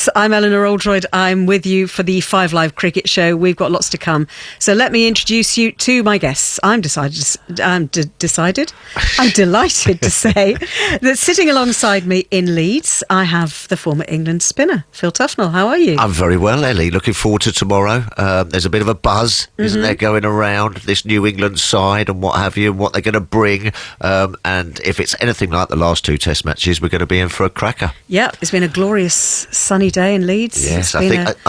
Yes, I'm Eleanor Oldroyd. I'm with you for the Five Live Cricket Show. We've got lots to come. So let me introduce you to my guests. I'm delighted to say that sitting alongside me in Leeds, I have the former England spinner, Phil Tufnell. How are you? I'm very well, Ellie. Looking forward to tomorrow. There's a bit of a buzz, isn't there, going around this New England side and what have you, and what they're going to bring. And if it's anything like the last two Test matches, we're going to be in for a cracker. Yeah, it's been a glorious sunny day in Leeds. Yes, I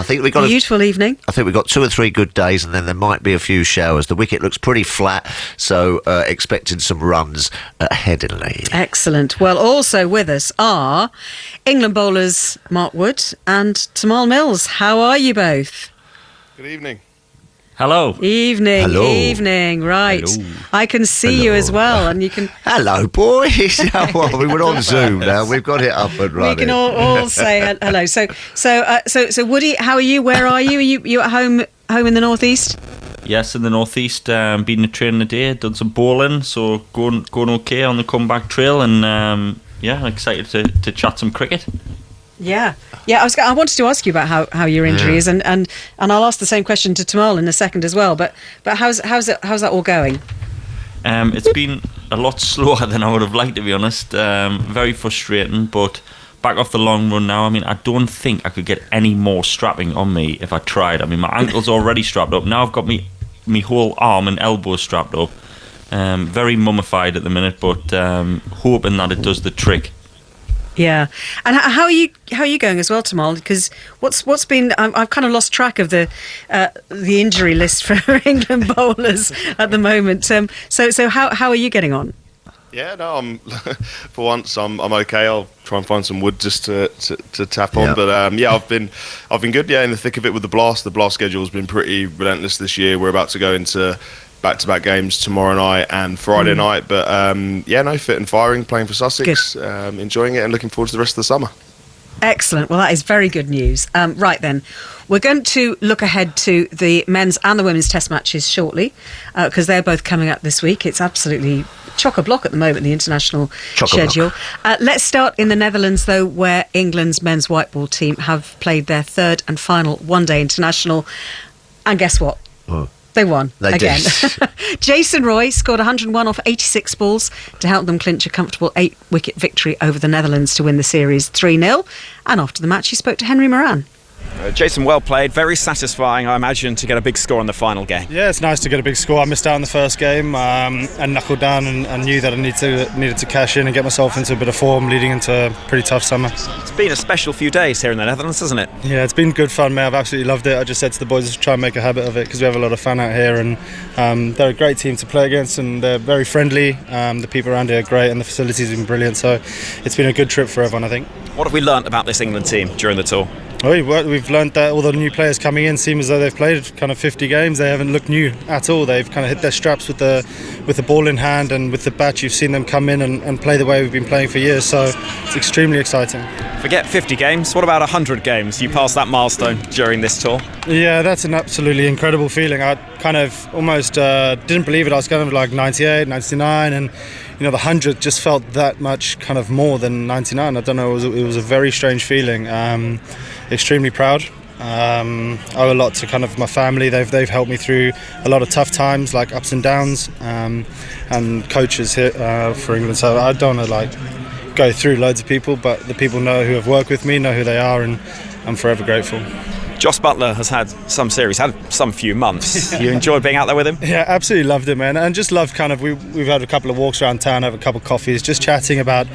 think we got a beautiful evening. I think we've got 2 or 3 good days, and then there might be a few showers. The wicket looks pretty flat, so expecting some runs ahead in Leeds. Excellent. Well, also with us are England bowlers Mark Wood and Tamal Mills. How are you both? Good evening. Hello. Evening. Hello. Evening. Right. Hello. I can see Hello. you as well, and you can. Hello, boys. Well, we were on Zoom now. We've got it up and running. We can all say hello. So Woody, how are you? Where are you? Are you at home in the northeast? Yes, in the northeast. Been in the training today. Done some bowling, so going okay on the comeback trail, and excited to chat some cricket. Yeah. I wanted to ask you about how your injury is, and I'll ask the same question to Tamal in a second as well. But how's that all going? It's been a lot slower than I would have liked, to be honest. Very frustrating, but back off the long run now. I mean, I don't think I could get any more strapping on me if I tried. I mean, my ankle's already strapped up. Now I've got me whole arm and elbow strapped up. Very mummified at the minute, but hoping that it does the trick. Yeah, and how are you going as well, Tamal? Because what's been I've kind of lost track of the injury list for England bowlers at the moment. So how are you getting on? Yeah, no, I'm for once I'm okay. I'll try and find some wood just to tap on. Yeah. But I've been good. Yeah, in the thick of it with the blast. The blast schedule has been pretty relentless this year. We're about to go into back-to-back games tomorrow night and Friday night. But fit and firing, playing for Sussex, enjoying it and looking forward to the rest of the summer. Excellent. Well, that is very good news. Right then, we're going to look ahead to the men's and the women's test matches shortly, because they're both coming up this week. It's absolutely chock-a-block at the moment, the international schedule. Let's start in the Netherlands, though, where England's men's white ball team have played their third and final one-day international. And guess what? They won again. Jason Roy scored 101 off 86 balls to help them clinch a comfortable 8-wicket victory over the Netherlands to win the series 3-0. And after the match, he spoke to Henry Moran. Jason, well played. Very satisfying, I imagine, to get a big score in the final game. Yeah, it's nice to get a big score. I missed out on the first game and knuckled down and knew that I needed to cash in and get myself into a bit of form leading into a pretty tough summer. It's been a special few days here in the Netherlands, hasn't it? Yeah, it's been good fun, mate. I've absolutely loved it. I just said to the boys to try and make a habit of it because we have a lot of fun out here, and they're a great team to play against, and they're very friendly. The people around here are great and the facilities have been brilliant, so it's been a good trip for everyone, I think. What have we learnt about this England team during the tour? We've learnt that all the new players coming in seem as though they've played kind of 50 games. They haven't looked new at all. They've kind of hit their straps with the ball in hand and with the bat. You've seen them come in and play the way we've been playing for years. So it's extremely exciting. Forget 50 games. What about 100 games? You passed that milestone during this tour. Yeah, that's an absolutely incredible feeling. I kind of almost didn't believe it. I was kind of like 98, 99, and the 100 just felt that much kind of more than 99. I don't know. It was a very strange feeling. Extremely proud. Owe a lot to kind of my family. They've helped me through a lot of tough times, like ups and downs, and coaches here for England. So I don't want to go through loads of people, but the people who have worked with me know who they are, and I'm forever grateful. Jos Buttler has had some few months. You enjoyed being out there with him? Yeah, absolutely loved it, man, and just loved kind of we've had a couple of walks around town, have a couple of coffees, just chatting about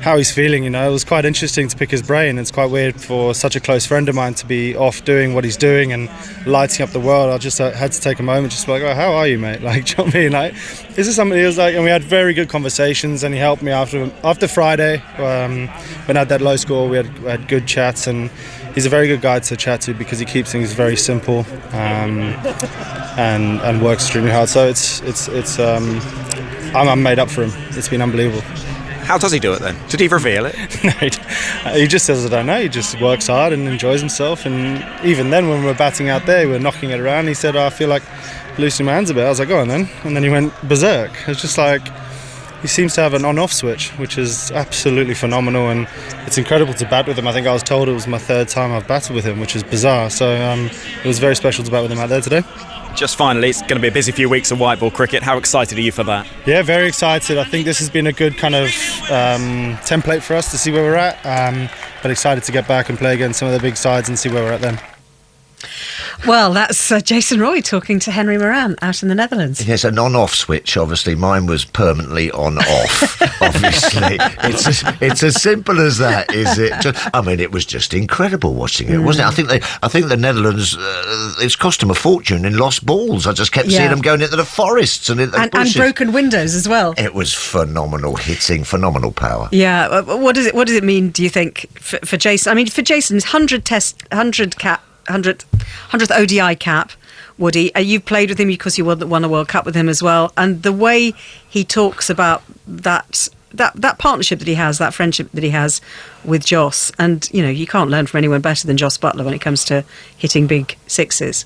how he's feeling. It was quite interesting to pick his brain. It's quite weird for such a close friend of mine to be off doing what he's doing and lighting up the world. I just had to take a moment just to be like, oh, how are you, mate? Do you know what I mean? Is this something he was like? And we had very good conversations, and he helped me after Friday when I had that low score. We had good chats, and he's a very good guy to chat to because he keeps things very simple and works extremely hard. So I'm made up for him. It's been unbelievable. How does he do it then? Did he reveal it? No, he just says, I don't know. He just works hard and enjoys himself. And even then, when we were batting out there, we were knocking it around. He said, I feel like loosening my hands a bit. I was like, go on then. And then he went berserk. It's just like, he seems to have an on-off switch, which is absolutely phenomenal, and it's incredible to bat with him. I think I was told it was my third time I've batted with him, which is bizarre. So it was very special to bat with him out there today. Just finally, it's going to be a busy few weeks of white ball cricket. How excited are you for that? Yeah, very excited. I think this has been a good kind of template for us to see where we're at, but excited to get back and play against some of the big sides and see where we're at then. Well, that's Jason Roy talking to Henry Moran out in the Netherlands. Yes, an on-off switch. Obviously, mine was permanently on-off. Obviously, it's as simple as that, is it? I mean, it was just incredible watching it, wasn't it? I think the Netherlands. It's cost them a fortune in lost balls. I just kept seeing them going into the forests and into the bushes. And broken windows as well. It was phenomenal hitting, phenomenal power. Yeah. What does it mean? Do you think for Jason? I mean, for Jason's 100th ODI cap, Woody, you've played with him because you won a World Cup with him as well, and the way he talks about that partnership that he has, that friendship that he has with Joss, and you can't learn from anyone better than Joss Butler when it comes to hitting big sixes.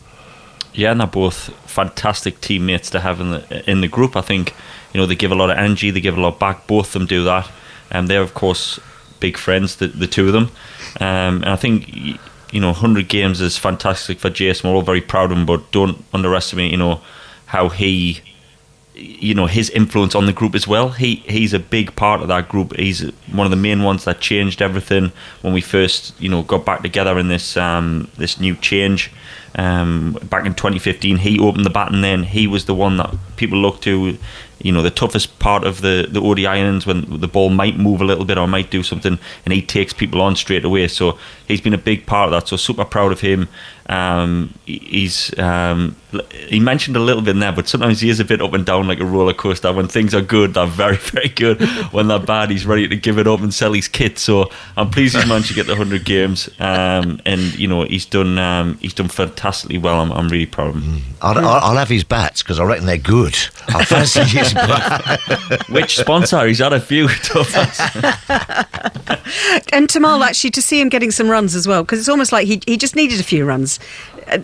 Yeah, and they're both fantastic teammates to have in the group. I think they give a lot of energy, they give a lot back. Both of them do that, and they're of course big friends, the two of them, and I think 100 games is fantastic for Jason. We're all very proud of him, but don't underestimate, how he, his influence on the group as well. He's a big part of that group. He's one of the main ones that changed everything when we first, got back together in this new change. Back in 2015, he opened the bat, and then he was the one that people looked to. The toughest part of the ODI innings, when the ball might move a little bit or might do something, and he takes people on straight away. So he's been a big part of that. So super proud of him. He mentioned a little bit in there, but sometimes he is a bit up and down like a roller coaster. When things are good, they're very, very good. When they're bad, he's ready to give it up and sell his kit. So I'm pleased he's managed to get the 100 games, and he's done fantastically well. I'm really proud of him. I'll have his bats because I reckon they're good. I fancy his bats. Which sponsor? He's had a few tough ones. And Tamal, actually, to see him getting some runs as well, because it's almost like he just needed a few runs,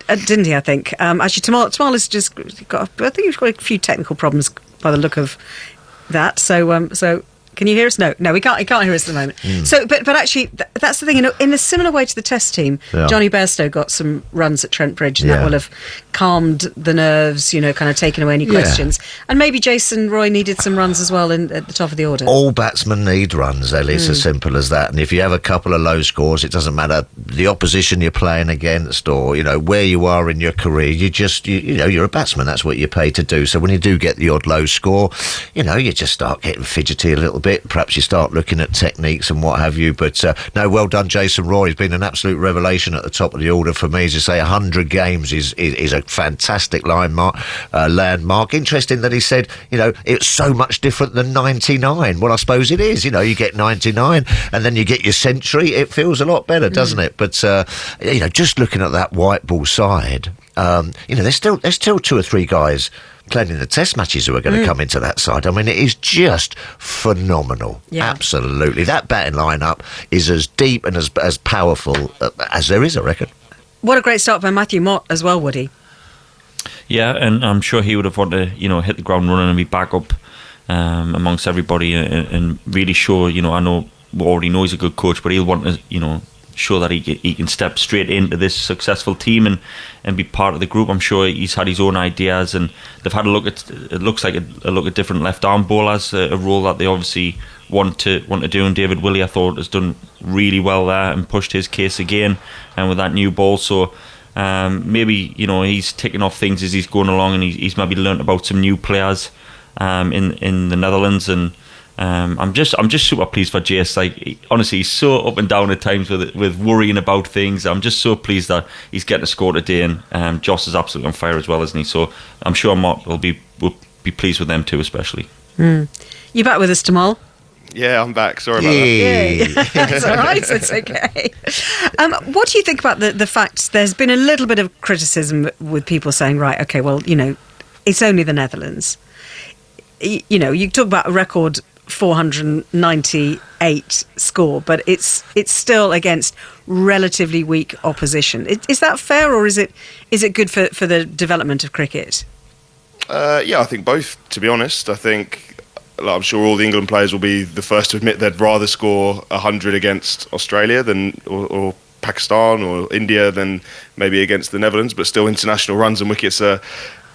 didn't he? I think actually Tamal has just got. I think he's got a few technical problems by the look of that. So can you hear us? No, he can't hear us at the moment. So, but actually, that's the thing. In a similar way to the Test team, Johnny Bairstow got some runs at Trent Bridge, and that will have calmed the nerves, kind of taken away any questions. And maybe Jason Roy needed some runs as well at the top of the order. All batsmen need runs, Ellie. It's as simple as that. And if you have a couple of low scores, it doesn't matter the opposition you're playing against or where you are in your career. You're a batsman. That's what you're paid to do. So when you do get the odd low score, you just start getting fidgety a little bit. Perhaps you start looking at techniques and what have you. But no, well done, Jason Roy. He's been an absolute revelation at the top of the order for me. As you say, 100 games is a fantastic landmark. Interesting that he said, it's so much different than 99. Well, I suppose it is. You get 99 and then you get your century. It feels a lot better, doesn't it? But just looking at that white ball side, there's still 2 or 3 guys playing in the Test matches who are going to come into that side. I mean, it is just phenomenal. Yeah. Absolutely. That batting lineup is as deep and as powerful as there is, I reckon. What a great start by Matthew Mott as well, Woody. Yeah, and I'm sure he would have wanted to, hit the ground running and be back up amongst everybody and really show, I know we already know he's a good coach, but he'll want to, show that he can step straight into this successful team and be part of the group. I'm sure he's had his own ideas, and they've had a look at, it looks like a look at different left arm bowlers, a role that they obviously want to do. And David Willey, I thought, has done really well there and pushed his case again, and with that new ball. So maybe he's ticking off things as he's going along, and he's maybe learnt about some new players in the Netherlands. And I'm just super pleased for Jace. Like, honestly, he's so up and down at times with worrying about things. I'm just so pleased that he's getting a score today, and Joss is absolutely on fire as well, isn't he? So I'm sure Mott will be pleased with them too, especially. You back with us, Tamal? Yeah, I'm back. Sorry about that. Yeah. It's all right. It's okay. What do you think about the fact there's been a little bit of criticism with people saying, right, okay, well, it's only the Netherlands. You talk about a record 498 score, but it's still against relatively weak opposition. Is that fair, or is it good for the development of cricket? Yeah, I think both, to be honest. I think I'm sure all the England players will be the first to admit they'd rather score 100 against Australia than or Pakistan or India than maybe against the Netherlands. But still, international runs and wickets are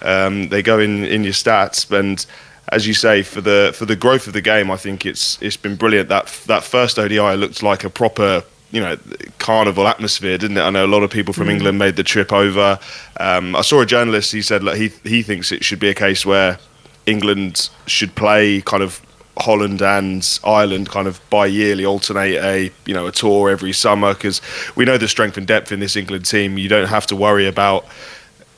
they go in your stats. And as you say, for the growth of the game, I think it's been brilliant. That first ODI looked like a proper, carnival atmosphere, didn't it? I know a lot of people from England made the trip over. I saw a journalist, he said he thinks it should be a case where England should play kind of Holland and Ireland kind of bi-yearly, alternate a tour every summer, because we know the strength and depth in this England team. You don't have to worry about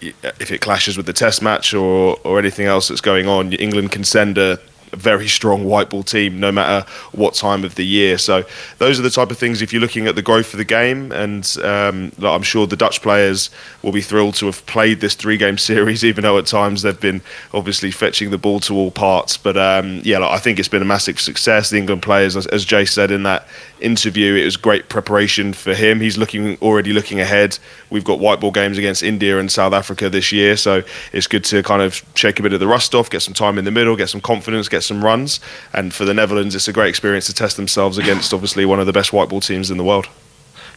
if it clashes with the test match or anything else that's going on. England can send a very strong white ball team no matter what time of the year. So those are the type of things, if you're looking at the growth of the game, and I'm sure the Dutch players will be thrilled to have played this 3-game series, even though at times they've been obviously fetching the ball to all parts. But I think it's been a massive success. The England players, as Jay said in that interview, it was great preparation for him. He's already looking ahead. We've got white ball games against India and South Africa this year, so it's good to kind of shake a bit of the rust off, get some time in the middle, get some confidence, get some runs. And for the Netherlands, it's a great experience to test themselves against obviously one of the best white ball teams in the world.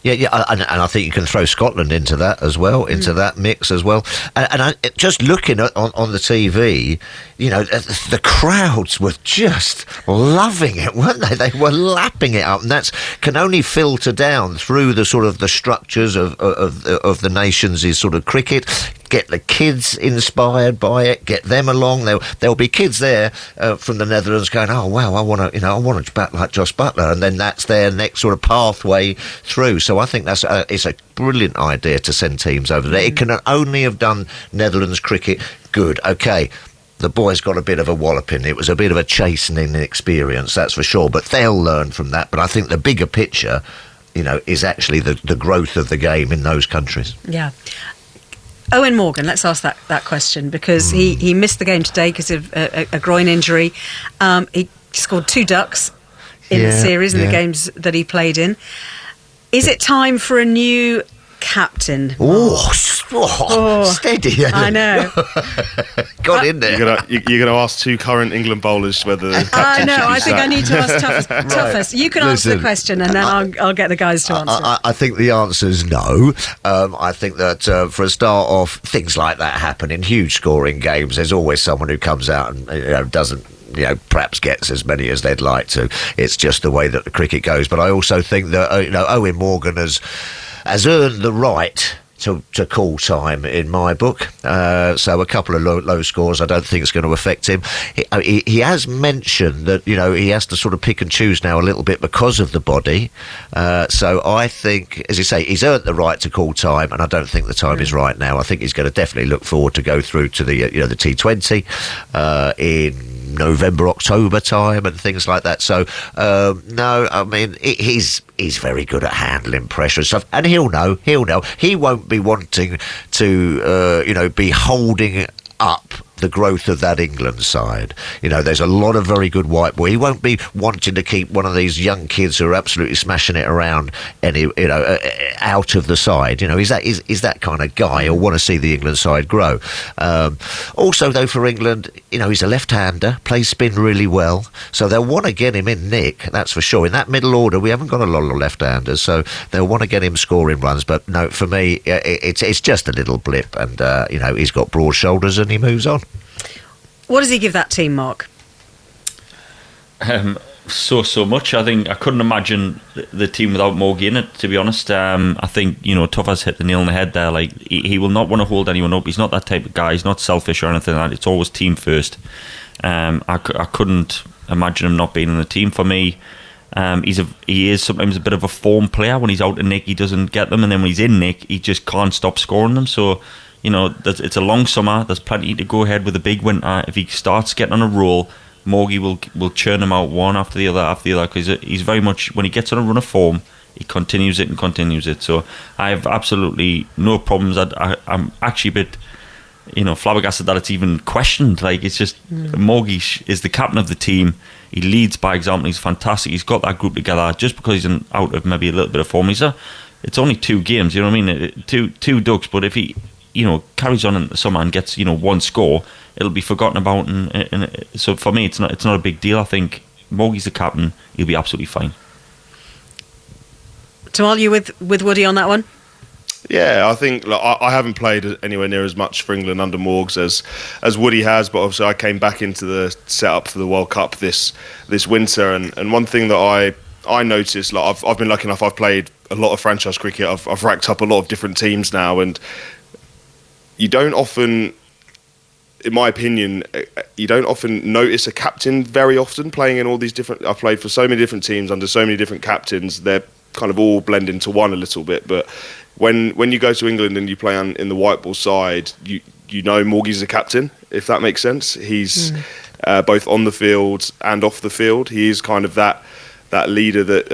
Yeah, and I think you can throw Scotland into that as well, into that mix as well. And I, just looking on the TV, the crowds were just loving it, weren't they? They were lapping it up, and that can only filter down through the sort of the structures of the nations' sort of cricket. Get the kids inspired by it, get them along. There'll be kids there from the Netherlands going, oh wow, I want to bat like Josh Buttler, and then that's their next sort of pathway through. So I think it's a brilliant idea to send teams over there. It can only have done Netherlands cricket good. Okay, the boys got a bit of a walloping. It was a bit of a chastening experience, that's for sure. But they'll learn from that. But I think the bigger picture, is actually the growth of the game in those countries. Yeah. Owen Morgan, let's ask that question, because he missed the game today because of a groin injury. He scored 2 ducks in the series, in the games that he played in. Is it time for a new captain? Steady. I know. Got in there. You're going to ask 2 current England bowlers whether the captain should be I think sacked. I need to ask Toughest. You can answer the question, and then I'll get the guys to answer. I think the answer is no. I think that for a start off, things like that happen in huge scoring games. There's always someone who comes out and doesn't perhaps gets as many as they'd like to. It's just the way that the cricket goes. But I also think that Owen Morgan has earned the right to call time in my book. So a couple of low scores, I don't think it's going to affect him. He has mentioned that he has to sort of pick and choose now a little bit because of the body. So I think, as you say, he's earned the right to call time, and I don't think the time is right now. I think he's going to definitely look forward to go through to the the T20 in November, October time and things like that. So no, I mean he's very good at handling pressure and stuff, and he'll know. He won't be wanting to be holding up the growth of that England side. There's a lot of very good white ball. He won't be wanting to keep one of these young kids who are absolutely smashing it around out of the side. He's that kind of guy. He'll want to see the England side grow. Also, though, for England, he's a left-hander, plays spin really well, so they'll want to get him in nick, that's for sure. In that middle order, we haven't got a lot of left-handers, so they'll want to get him scoring runs. But no, for me, it's just a little blip, and he's got broad shoulders and he moves on. What does he give that team, Mark? So much. I think I couldn't imagine the team without Morgie in it, to be honest. I think Tough has hit the nail on the head there. Like he will not want to hold anyone up. He's not that type of guy. He's not selfish or anything like that. It's always team first. I couldn't imagine him not being in the team. For me, he is sometimes a bit of a form player. When he's out in nick, he doesn't get them, and then when he's in nick, he just can't stop scoring them. So it's a long summer. There's plenty to go ahead with a big winter. If he starts getting on a roll, Morgie will churn him out one after the other because he's very much, when he gets on a run of form, he continues it. So I have absolutely no problems. I'm actually a bit flabbergasted that it's even questioned. Like, it's just Morgie is the captain of the team. He leads by example. He's fantastic. He's got that group together. Just because he's out of maybe a little bit of form, it's only 2 games. You know what I mean? Two ducks. But if he carries on in the summer and gets one score, it'll be forgotten about, and so for me it's not a big deal. I think Morgie's the captain; he'll be absolutely fine. Tamal, you with Woody on that one? Yeah, I think I haven't played anywhere near as much for England under Morgs as Woody has, but obviously I came back into the setup for the World Cup this winter, and one thing that I noticed, like I've been lucky enough, I've played a lot of franchise cricket, I've racked up a lot of different teams now, and you don't often, in my opinion, you don't often notice a captain very often playing in all these different. I've played for so many different teams under so many different captains. They're kind of all blend into one a little bit. But when you go to England and you play in the white ball side, you know Morgie's a captain, if that makes sense. He's both on the field and off the field. He is kind of that leader that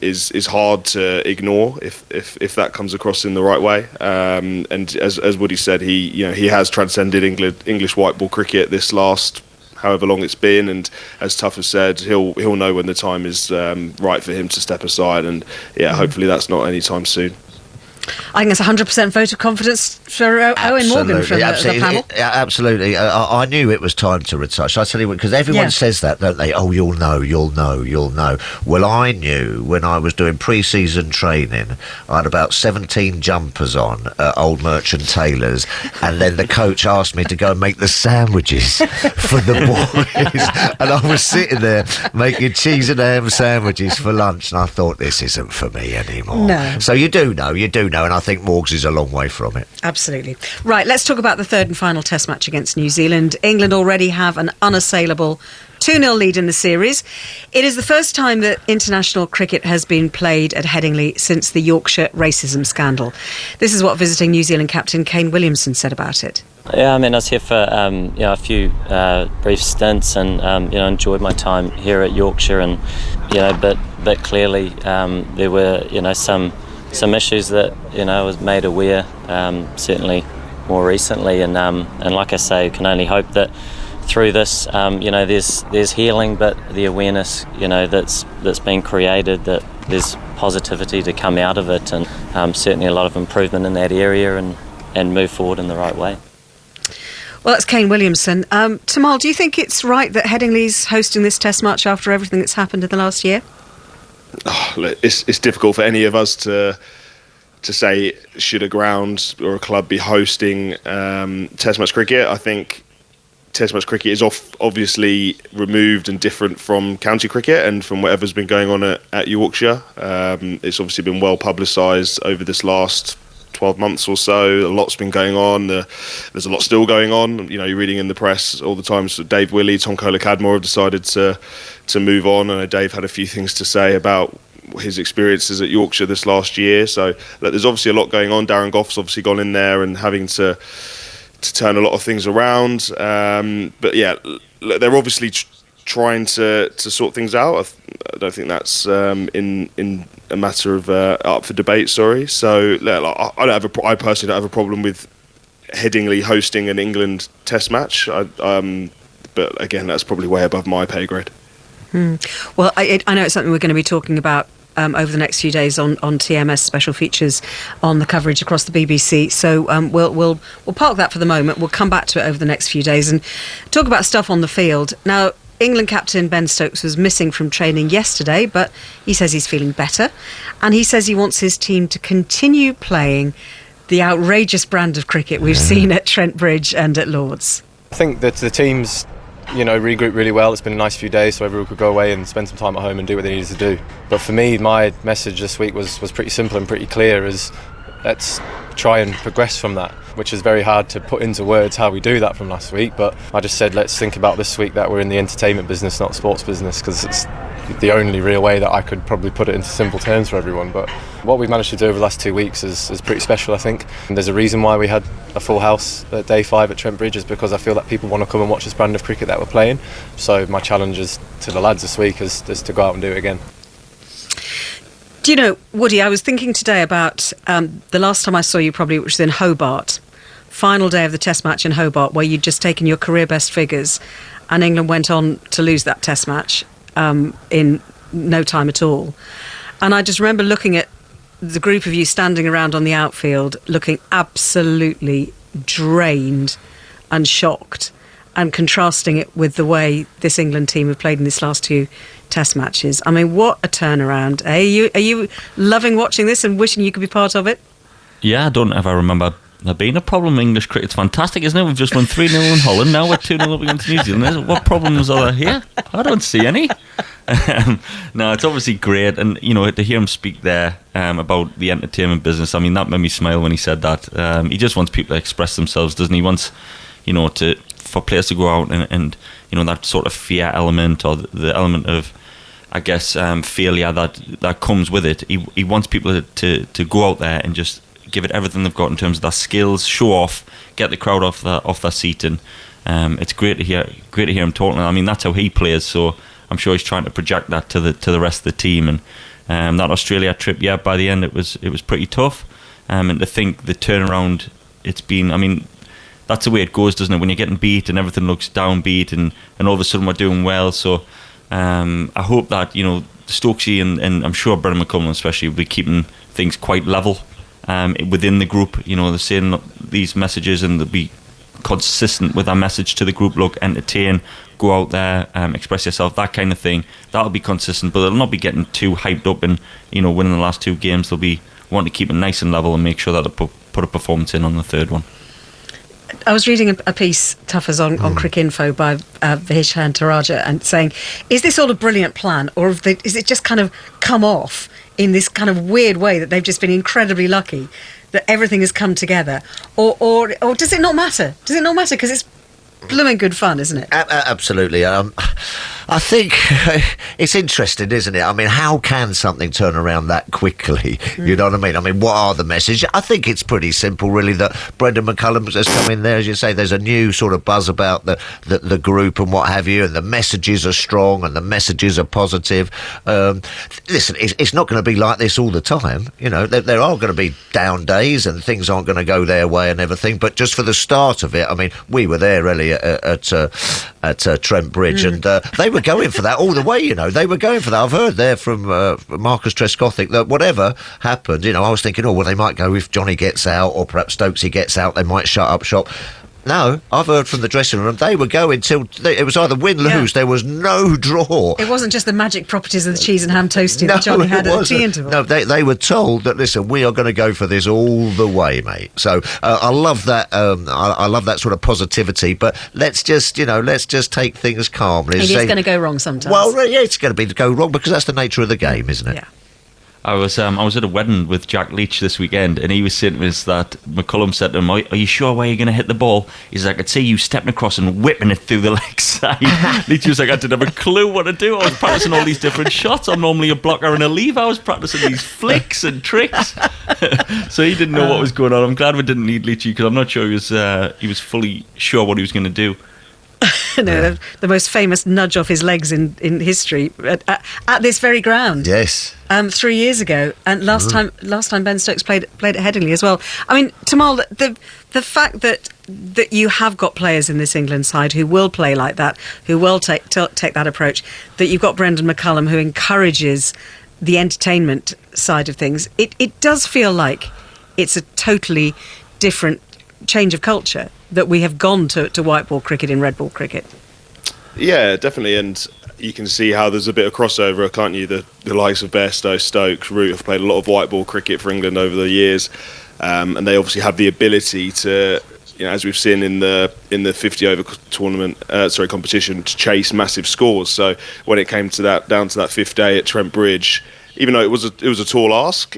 is hard to ignore if that comes across in the right way. And as Woody said, he has transcended English white ball cricket this last however long it's been, and as Tough has said, he'll know when the time is right for him to step aside, and hopefully that's not anytime soon. I think that's 100% vote of confidence for Owen Morgan from the panel. Absolutely. I knew it was time to retire. Shall I tell you what? Because everyone says that, don't they? Oh, you'll know. Well, I knew when I was doing pre-season training, I had about 17 jumpers on at Old Merchant Taylors, and then the coach asked me to go and make the sandwiches for the boys. And I was sitting there making cheese and ham sandwiches for lunch, and I thought, this isn't for me anymore. No. So you do know, and I think Morgs is a long way from it. Absolutely. Right, let's talk about the third and final test match against New Zealand. England already have an unassailable 2-0 lead in the series. It is the first time that international cricket has been played at Headingley since the Yorkshire racism scandal. This is what visiting New Zealand captain Kane Williamson said about it. Yeah, I mean, I was here for a few brief stints, and enjoyed my time here at Yorkshire, and but clearly there were some issues that I was made aware certainly more recently, and like I say, can only hope that through this there's healing, but the awareness that's been created, that there's positivity to come out of it, and certainly a lot of improvement in that area, and move forward in the right way. Well, that's Kane Williamson. Tamal, do you think it's right that Headingley's hosting this test match after everything that's happened in the last year? It's difficult for any of us to say should a ground or a club be hosting test match cricket. I think test match cricket is obviously removed and different from county cricket and from whatever's been going on at Yorkshire. It's obviously been well publicised over this last 12 months or so. A lot's been going on. There's a lot still going on. You're reading in the press all the time. So Dave Willey, Tom Kohler-Cadmore have decided to move on. I know Dave had a few things to say about his experiences at Yorkshire this last year. So there's obviously a lot going on. Darren Goff's obviously gone in there and having to turn a lot of things around. But yeah, they're obviously trying to sort things out. I don't think that's in a matter of up for debate. Sorry. So I personally don't have a problem with Headingley hosting an England Test match. But again, that's probably way above my pay grade. Well, I know it's something we're going to be talking about over the next few days on TMS special features on the coverage across the BBC. So we'll park that for the moment. We'll come back to it over the next few days and talk about stuff on the field. Now, England captain Ben Stokes was missing from training yesterday, but he says he's feeling better, and he says he wants his team to continue playing the outrageous brand of cricket we've seen at Trent Bridge and at Lord's. I think that the team's regrouped really well. It's been a nice few days, so everyone could go away and spend some time at home and do what they needed to do. But for me, my message this week was pretty simple and pretty clear, is let's try and progress from that, which is very hard to put into words how we do that from last week. But I just said, let's think about this week that we're in the entertainment business, not sports business, because it's the only real way that I could probably put it into simple terms for everyone. But what we've managed to do over the last 2 weeks is pretty special, I think. And there's a reason why we had a full house at day 5 at Trent Bridge, is because I feel that people want to come and watch this brand of cricket that we're playing. So my challenge to the lads this week is to go out and do it again. Do you know, Woody, I was thinking today about the last time I saw you, probably, which was in Hobart, final day of the test match in Hobart, where you'd just taken your career best figures, and England went on to lose that test match in no time at all. And I just remember looking at the group of you standing around on the outfield, looking absolutely drained and shocked, and contrasting it with the way this England team have played in these last 2 Test matches. I mean, what a turnaround! Are you loving watching this and wishing you could be part of it? Yeah, I don't ever remember there being a problem. English cricket's fantastic, isn't it? We've just won 3-0 in Holland, now we're 2-0 up against New Zealand. What problems are there here? I don't see any. No, it's obviously great, and to hear him speak there about the entertainment business, I mean, that made me smile when he said that. He just wants people to express themselves, doesn't he? He wants, for players to go out and that sort of fear element, or the element of, I guess, failure that comes with it. He wants people to go out there and just give it everything they've got in terms of their skills, show off, get the crowd off their seat, and it's great to hear him talking. I mean, that's how he plays, so I'm sure he's trying to project that to the rest of the team. And that Australia trip, by the end it was pretty tough, and to think the turnaround it's been. I mean, that's the way it goes, doesn't it? When you're getting beat and everything looks downbeat, and all of a sudden we're doing well. So I hope that Stokesy and I'm sure Brendan McCullum especially will be keeping things quite level within the group. They're saying these messages, and they'll be consistent with our message to the group. Look, entertain, go out there, express yourself, that kind of thing. That'll be consistent, but they'll not be getting too hyped up and winning the last 2 games. They'll be wanting to keep it nice and level and make sure that they put a performance in on the third one. I was reading a piece, Tuffers, on Cricinfo by Vihish Hantaraja, and saying, is this all a brilliant plan, or is it just kind of come off in this kind of weird way that they've just been incredibly lucky that everything has come together, or does it not matter? Does it not matter because it's blooming good fun, isn't it? Absolutely. I think it's interesting, isn't it? I mean, how can something turn around that quickly? You know what I mean? I mean, what are the messages? I think it's pretty simple, really, that Brendan McCullum has come in there. As you say, there's a new sort of buzz about the group and what have you, and the messages are strong and the messages are positive. Listen, it's not going to be like this all the time. There are going to be down days and things aren't going to go their way and everything, but just for the start of it, I mean, we were there, really, at Trent Bridge, and they were going for that all the way. They were going for that. I've heard there from Marcus Trescothick that whatever happened, I was thinking, they might go if Johnny gets out, or perhaps Stokesy gets out, they might shut up shop. No, I've heard from the dressing room they were going till it was either win-lose. There was no draw. It wasn't just the magic properties of the cheese and ham toasty that Johnny had at the tea interval. No, they were told that, listen, we are going to go for this all the way, mate. So I love that. I love that sort of positivity. But let's just take things calmly. It is going to go wrong sometimes. Well, yeah, it's going to go wrong because that's the nature of the game, isn't it? Yeah. I was at a wedding with Jack Leach this weekend, and he was saying to us that McCullum said to him, are you sure where you're going to hit the ball? He's like, I could see you stepping across and whipping it through the leg side. Leach was like, I didn't have a clue what to do. I was practicing all these different shots. I'm normally a blocker and a lever. I was practicing these flicks and tricks. So he didn't know what was going on. I'm glad we didn't need Leachy, because I'm not sure he was fully sure what he was going to do. The most famous nudge off his legs in history at this very ground. Yes. 3 years ago, and last time Ben Stokes played at Headingley as well. I mean, Tamal, the fact that you have got players in this England side who will play like that, who will take that approach, that you've got Brendan McCullum who encourages the entertainment side of things, it does feel like it's a totally different change of culture that we have gone to white ball cricket in red ball cricket. Yeah, definitely, and you can see how there's a bit of crossover, can't you? The likes of Bairstow, Stokes, Root have played a lot of white ball cricket for England over the years, and they obviously have the ability to, as we've seen in the 50 over competition, to chase massive scores. So when it came to down to that fifth day at Trent Bridge, even though it was a tall ask,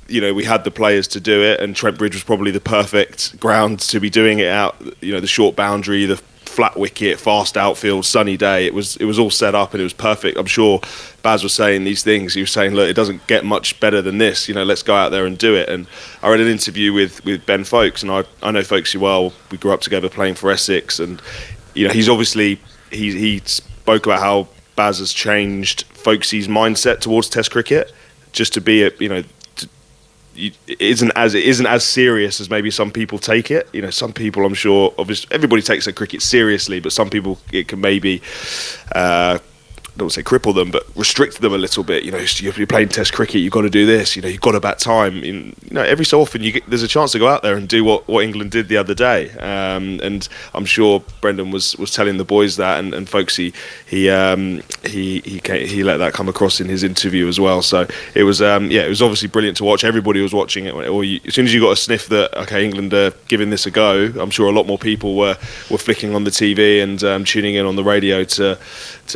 we had the players to do it, and Trent Bridge was probably the perfect ground to be doing it out. The short boundary, the flat wicket, fast outfield, sunny day. It was all set up and it was perfect. I'm sure Baz was saying these things. He was saying, look, it doesn't get much better than this. Let's go out there and do it. And I read an interview with Ben Folkes, and I know Folkesy well. We grew up together playing for Essex, and he's obviously he spoke about how Baz has changed Folkesy's mindset towards Test cricket, just to be it isn't as serious as maybe some people take it. Some people, I'm sure, obviously everybody takes their cricket seriously, but some people it can maybe don't want to say cripple them, but restrict them a little bit. You're playing Test cricket, you've got to do this. You've got to bat time. Every so often there's a chance to go out there and do what England did the other day. And I'm sure Brendan was telling the boys that, and folks, he let that come across in his interview as well. So it was it was obviously brilliant to watch. Everybody was watching it. As soon as you got a sniff that England are giving this a go, I'm sure a lot more people were flicking on the TV and tuning in on the radio to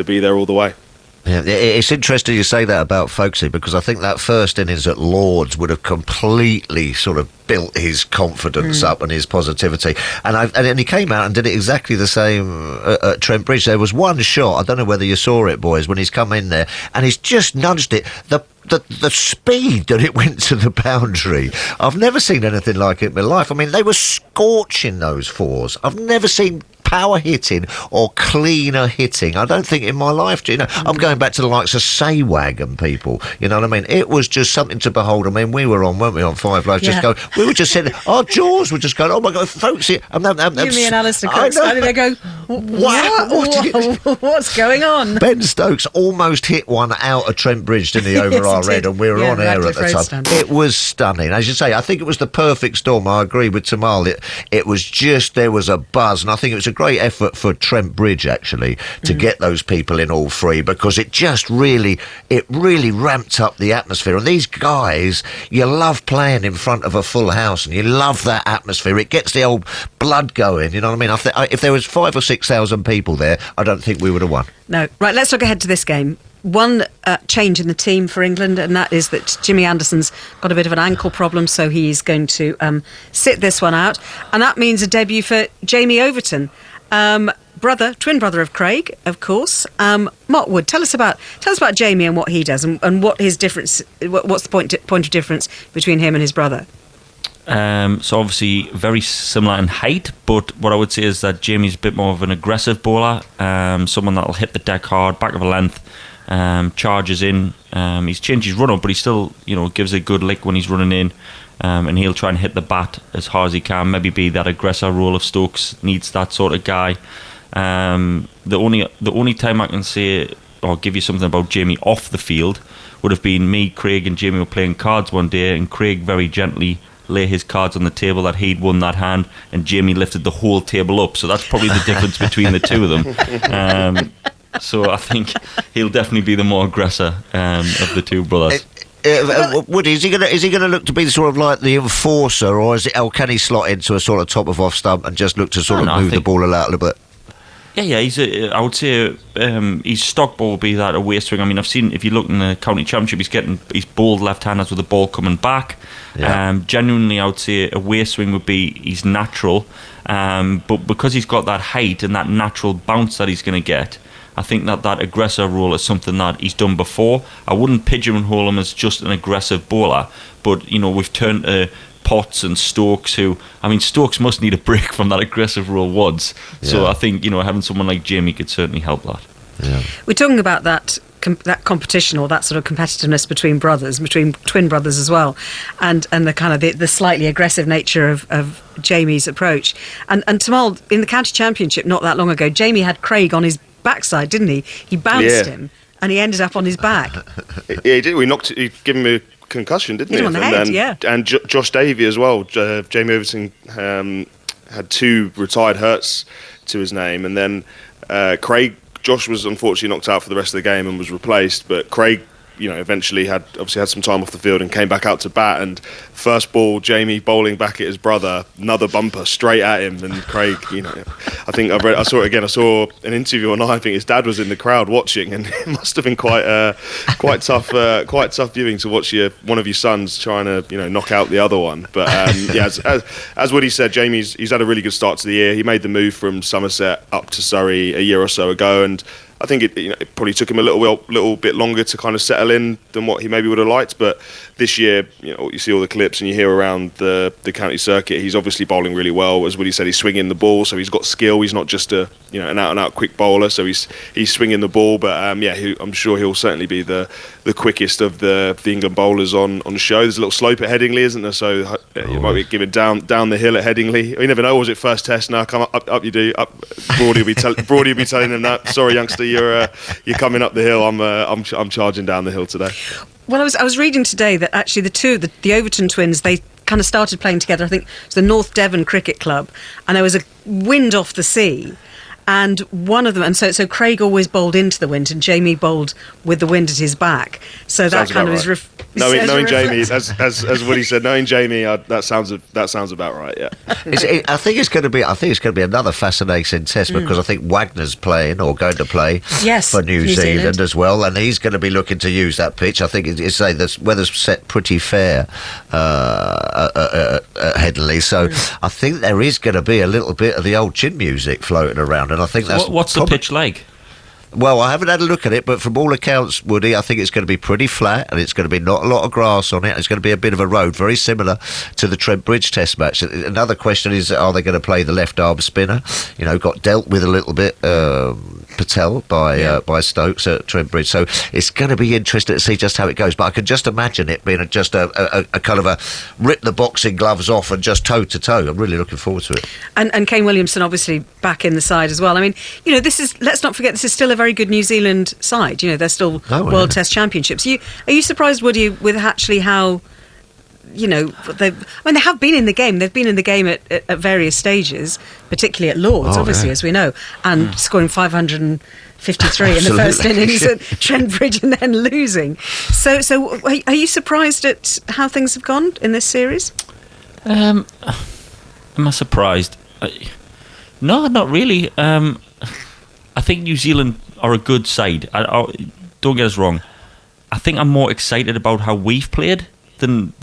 be there all the way. Yeah, it's interesting you say that about Folksy, because I think that first innings at Lords would have completely sort of built his confidence up and his positivity. And he came out and did it exactly the same at Trent Bridge. There was one shot, I don't know whether you saw it, boys, when he's come in there and he's just nudged it. The speed that it went to the boundary, I've never seen anything like it in my life. I mean, they were scorching those fours. I've never seen power hitting or cleaner hitting, I don't think, in my life. I'm going back to the likes of Saywag and people, you know what I mean? It was just something to behold. I mean, we were on, weren't we, on Five Live, just going, we were just sitting, our jaws were just going, oh my God, folks, you, me and Alistair Cook standing there go, what's going on? Ben Stokes almost hit one out of Trent Bridge, didn't he, over our head, and we were on air at the time. Stand. It was stunning. As you say, I think it was the perfect storm. I agree with Tamal. It was just, there was a buzz, and I think it was a great effort for Trent Bridge, actually, to get those people in all three, because it just really ramped up the atmosphere. And these guys, you love playing in front of a full house, and you love that atmosphere. It gets the old blood going, you know what I mean? If there was 5,000 or 6,000 people there, I don't think we would have won. No. Right, let's look ahead to this game. One change in the team for England, and that is that Jimmy Anderson's got a bit of an ankle problem, so he's going to sit this one out. And that means a debut for Jamie Overton. Twin brother of Craig, of course. Mark Wood, tell us about Jamie and what he does, and what his difference. What's the point of difference between him and his brother? So obviously very similar in height, but what I would say is that Jamie's a bit more of an aggressive bowler, someone that'll hit the deck hard, back of a length, charges in. He's changed his run up, but he still, gives a good lick when he's running in. And he'll try and hit the bat as hard as he can. Maybe be that aggressor role of Stokes needs that sort of guy. The only time I can say or give you something about Jamie off the field would have been me, Craig, and Jamie were playing cards one day, and Craig very gently lay his cards on the table that he'd won that hand, and Jamie lifted the whole table up. So that's probably the difference between the two of them. So I think he'll definitely be the more aggressor of the two brothers. Woody, is he going to look to be sort of like the enforcer, or can he slot into a sort of top of off stump and just look to sort of move the ball out a little bit? Yeah, I would say his stock ball will be that away swing. I mean, I've seen, if you look in the county championship, he's bowled left-handers with the ball coming back. Yeah. Genuinely, I would say away swing would be his natural, but because he's got that height and that natural bounce that he's going to get, I think that aggressor role is something that he's done before. I wouldn't pigeonhole him as just an aggressive bowler, but we've turned to Potts and Stokes, Stokes must need a break from that aggressive role once. Yeah. So I think having someone like Jamie could certainly help that. Yeah. We're talking about that competition, or that sort of competitiveness between brothers, between twin brothers as well, and the kind of the slightly aggressive nature of Jamie's approach. And Tamal, in the county championship not that long ago, Jamie had Craig on his backside, didn't he? He bounced him, and he ended up on his back. Yeah, he did. He gave him a concussion, didn't he? On the head, and Josh Davey as well. Jamie Overton had 2 retired hurts to his name, and then Josh was unfortunately knocked out for the rest of the game and was replaced, but Craig eventually had some time off the field and came back out to bat, and first ball, Jamie bowling back at his brother, another bumper straight at him, and Craig, I think I saw it again. I saw an interview on. I think his dad was in the crowd watching, and it must have been quite tough viewing to watch one of your sons trying to knock out the other one. But as Woody said, he's had a really good start to the year. He made the move from Somerset up to Surrey a year or so ago, and I think it probably took him a little bit longer to kind of settle in than what he maybe would have liked. But this year, you see all the clips and you hear around the county circuit, he's obviously bowling really well. As Woody said, he's swinging the ball, so he's got skill. He's not just a an out and out quick bowler, so he's swinging the ball. But I'm sure he'll certainly be the quickest of the England bowlers on show. There's a little slope at Headingley, isn't there? So you might be given down the hill at Headingley. You never know. Was it first test? Now come up you do. Up Broady will be telling them that. Sorry, youngster, you're coming up the hill. I'm charging down the hill today. Well, I was reading today that actually the Overton twins, they kind of started playing together. I think it was the North Devon Cricket Club, and there was a wind off the sea. And one of them, and so Craig always bowled into the wind, and Jamie bowled with the wind at his back. So that kind of is. Knowing Jamie, as Woody said, knowing Jamie, that sounds about right. Yeah. I think it's going to be another fascinating test because I think Wagner's playing or going to play for New Zealand as well, and he's going to be looking to use that pitch. I think the weather's set pretty fair at Headingley, so I think there is going to be a little bit of the old chin music floating around. And I think that's what's the pitch like? Well, I haven't had a look at it, but from all accounts, Woody, I think it's going to be pretty flat, and it's going to be not a lot of grass on it. It's going to be a bit of a road, very similar to the Trent Bridge Test match. Another question is, are they going to play the left arm spinner? Got dealt with a little bit, Patel by Stokes at Trent Bridge. So it's going to be interesting to see just how it goes. But I can just imagine it being just a kind of a rip the boxing gloves off and just toe to toe. I'm really looking forward to it. And Kane Williamson obviously back in the side as well. I mean, let's not forget, this is still a very good New Zealand side. They're still World Test Championships. Are you surprised, Woody, with actually how, they have been in the game. They've been in the game at various stages, particularly at Lords, obviously, as we know, and scoring 553 in the first innings at Trent Bridge and then losing. So are you surprised at how things have gone in this series? Am I surprised? No, not really. I think New Zealand are a good side. Don't get us wrong. I think I'm more excited about how we've played than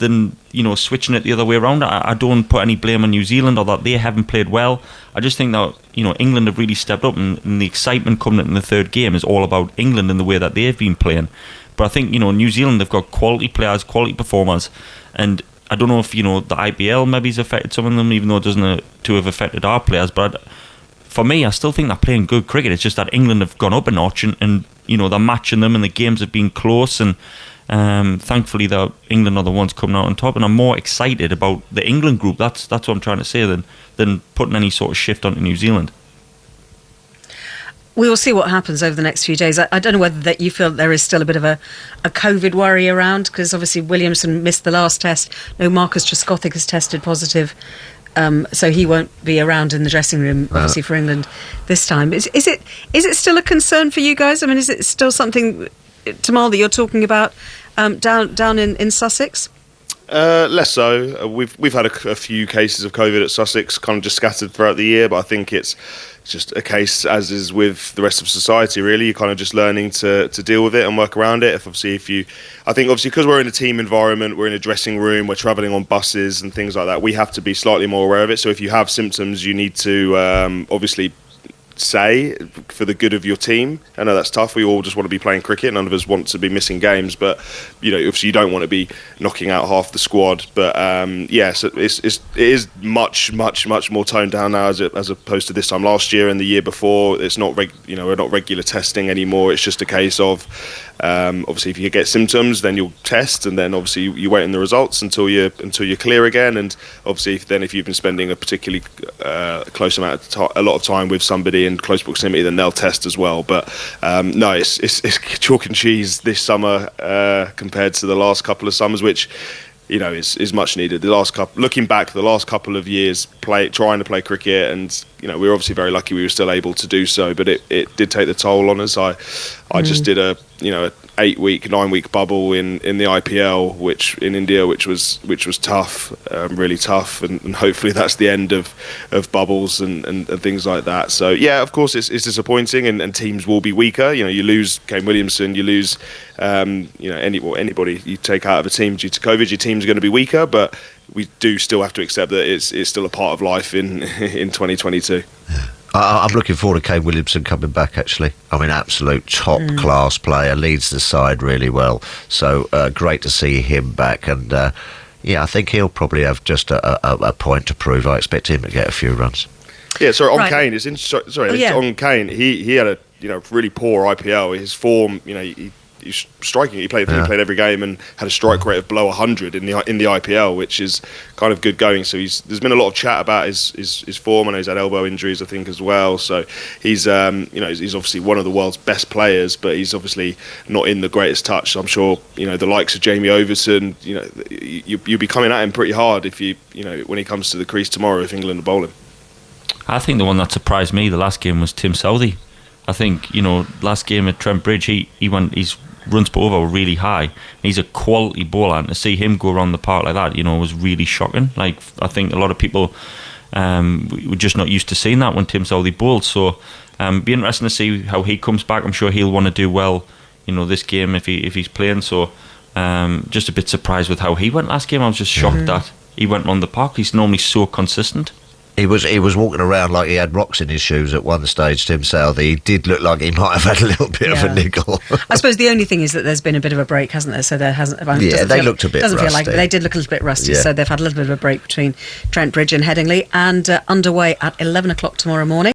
switching it the other way around. I don't put any blame on New Zealand or that they haven't played well. I just think that England have really stepped up, and the excitement coming in the third game is all about England and the way that they've been playing. But I think New Zealand have got quality players, quality performers, and I don't know if the IPL maybe has affected some of them, even though it doesn't to have affected our players. But for me, I still think they're playing good cricket. It's just that England have gone up a notch, and they're matching them, and the games have been close, and thankfully England are the ones coming out on top. And I'm more excited about the England group. That's what I'm trying to say than putting any sort of shift onto New Zealand. We will see what happens over the next few days. I don't know whether that you feel there is still a bit of a COVID worry around, because obviously Williamson missed the last test. No, Marcus Trescothick has tested positive. So he won't be around in the dressing room, obviously, for England this time. Is it still a concern for you guys? I mean, is it still something, Tamal, that you're talking about down in Sussex? Less so. We've had a few cases of COVID at Sussex, kind of just scattered throughout the year, but I think it's just a case, as is with the rest of society, really. You're kind of just learning to deal with it and work around it. I think because we're in a team environment, we're in a dressing room, we're travelling on buses and things like that, we have to be slightly more aware of it. So if you have symptoms, you need to obviously say, for the good of your team. I know that's tough. We all just want to be playing cricket. None of us want to be missing games, but obviously you don't want to be knocking out half the squad. But so it is much more toned down now as opposed to this time last year and the year before. It's not we're not regular testing anymore. It's just a case of obviously if you get symptoms, then you'll test, and then obviously you wait on the results until you're clear again. And obviously if you've been spending a particularly close amount of a lot of time with somebody in close proximity, then they'll test as well. But no, it's chalk and cheese this summer compared to the last couple of summers, which is much needed. Looking back, the last couple of years trying to play cricket, and we were obviously very lucky we were still able to do so, but it did take the toll on us. I just did a 9-week bubble in the IPL, which in India, which was tough, really tough, and hopefully that's the end of bubbles and things like that. So yeah, of course it's disappointing, and teams will be weaker. You lose Kane Williamson, you lose anybody you take out of a team due to COVID, your team's going to be weaker, but we do still have to accept that it's still a part of life in 2022. I'm looking forward to Kane Williamson coming back, actually. I mean, absolute top-class player, leads the side really well. So great to see him back. And, I think he'll probably have just a point to prove. I expect him to get a few runs. Yeah, sorry, on Right. Kane. It's sorry, Oh, yeah. on Kane. He had a really poor IPL. His form, he's striking. He played every game and had a strike rate of below 100 in the IPL, which is kind of good going. So there's been a lot of chat about his form. I know he's had elbow injuries, I think, as well. So he's he's obviously one of the world's best players, but he's obviously not in the greatest touch. So I'm sure the likes of Jamie Overton, you'll be coming at him pretty hard if when he comes to the crease tomorrow if England are bowling. I think the one that surprised me the last game was Tim Southey. I think, last game at Trent Bridge, his runs per over were really high. He's a quality bowler, and to see him go around the park like that, was really shocking. Like, I think a lot of people were just not used to seeing that when Tim Southey bowled. So, be interesting to see how he comes back. I'm sure he'll want to do well, this game if he's playing. So, just a bit surprised with how he went last game. I was just shocked that he went around the park. He's normally so consistent. He was walking around like he had rocks in his shoes at one stage, Tim Southey. He did look like he might have had a little bit of a niggle. I suppose the only thing is that there's been a bit of a break, hasn't there? So there hasn't. They looked a bit doesn't rusty. feel like they did look a little bit rusty. Yeah. So they've had a little bit of a break between Trent Bridge and Headingley, and underway at 11 o'clock tomorrow morning.